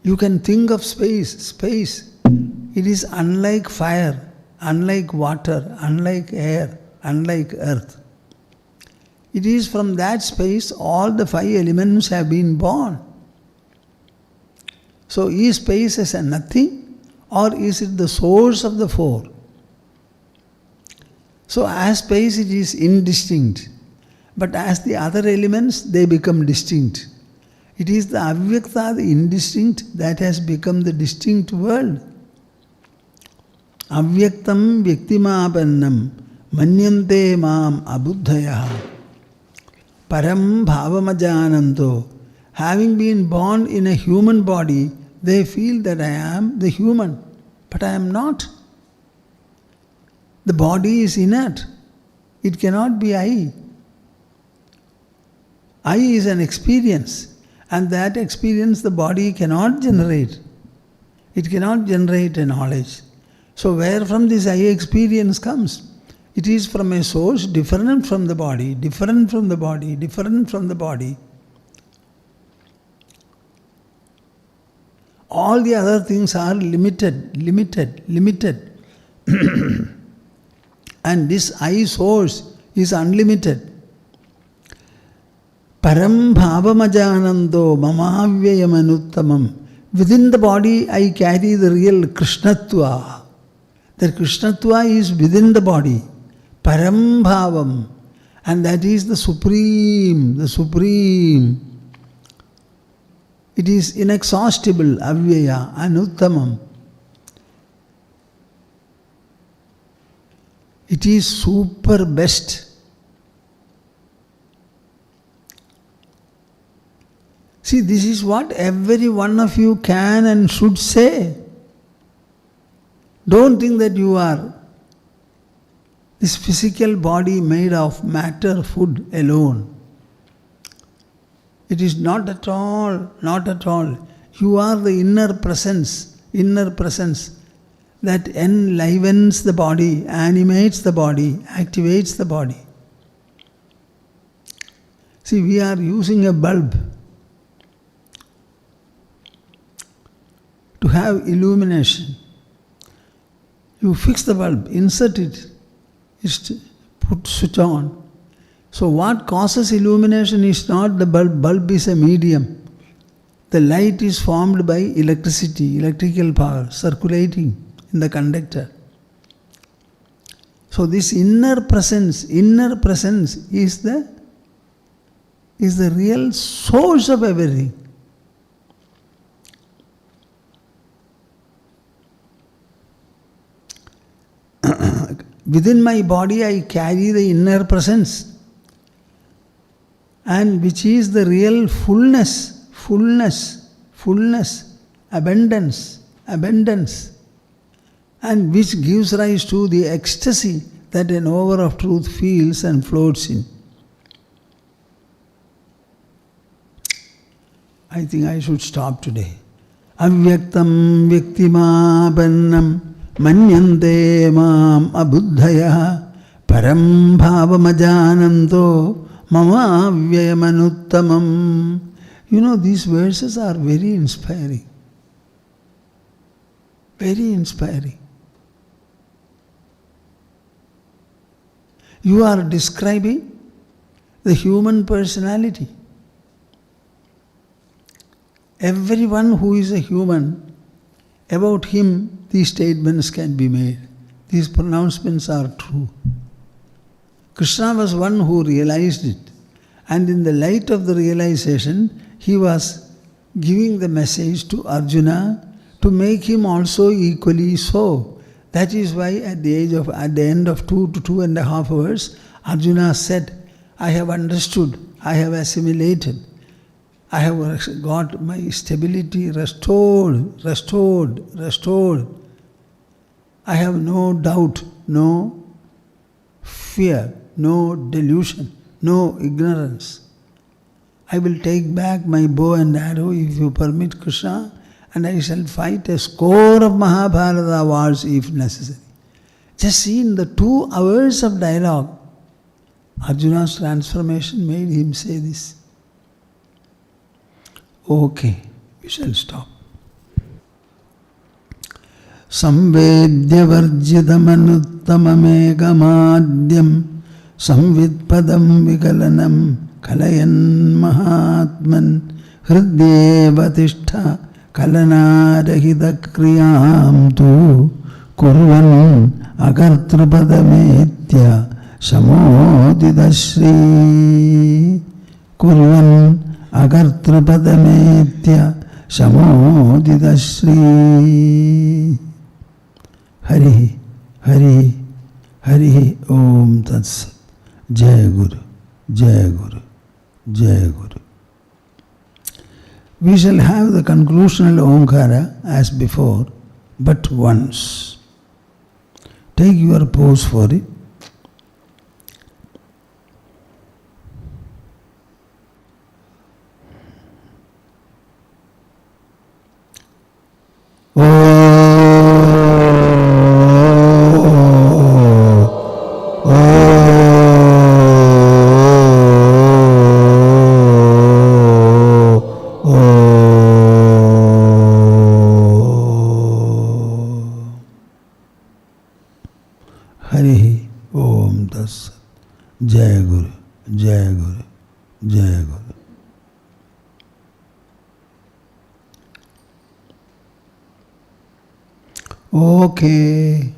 You can think of space. It is unlike fire, unlike water, unlike air, unlike earth. It is from that space all the five elements have been born. So is space as a nothing, or is it the source of the four? So as space it is indistinct, but as the other elements they become distinct. It is the avyakta, the indistinct, that has become the distinct world. Avyaktam vyaktimapannam manyante maam abuddhayaha param bhavamajananto. Having been born in a human body, they feel that I am the human, but I am not. The body is inert. It cannot be I. I is an experience, and that experience the body cannot generate. It cannot generate a knowledge. So where from this I experience comes? It is from a source different from the body, different from the body, different from the body. All the other things are limited. And this I source is unlimited. Param bhavamajanando mamavyayam. Within the body I carry the real Krishnatva. The Krishnatva is within the body. Param bhavam. And that is the supreme. It is inexhaustible, avyaya, anuttamam. It is super best. See, this is what every one of you can and should say. Don't think that you are this physical body made of matter, food alone. It is not at all. You are the inner presence that enlivens the body, animates the body, activates the body. See, we are using a bulb to have illumination. You fix the bulb, insert it, switch on. So what causes illumination is not the bulb. Bulb is a medium. The light is formed by electricity, electrical power circulating in the conductor. So this inner presence is the real source of everything. Within my body I carry the inner presence, and which is the real fullness, abundance, and which gives rise to the ecstasy that a knower of truth feels and floats in. I think I should stop today. Avyaktam vyaktimapannam manyante maam abuddhaya param bhavamajananto mama avyayam. You know, these verses are very inspiring. Very inspiring. You are describing the human personality. Everyone who is a human, about him these statements can be made. These pronouncements are true. Krishna was one who realized it, and in the light of the realization, he was giving the message to Arjuna to make him also equally so. That is why at the end of 2 to 2.5 hours, Arjuna said, I have understood, I have assimilated, I have got my stability restored. I have no doubt, no fear, no delusion, no ignorance. I will take back my bow and arrow if you permit, Krishna, and I shall fight a score of Mahabharata wars if necessary. Just see, in the 2 hours of dialogue, Arjuna's transformation made him say this. Okay, we shall stop. Samvedya varjidamanuttamamegamadhyam samvidpadam vikalanam kalayan mahatman hridyeva tishtha kalanarahita kriyam tu kurvan agartrapadame Nitya Samodidashri Kurvan Agartrapadanetya Samodidashri. Hari Hari Hari Om Tat Sat. Jai Guru, Jai Guru, Jai Guru. We shall have the conclusional Omkara as before, but once. Take your pose for it. Hari Om Tat Sat. Jai Guru, Jai Guru, Jai Guru. Okay.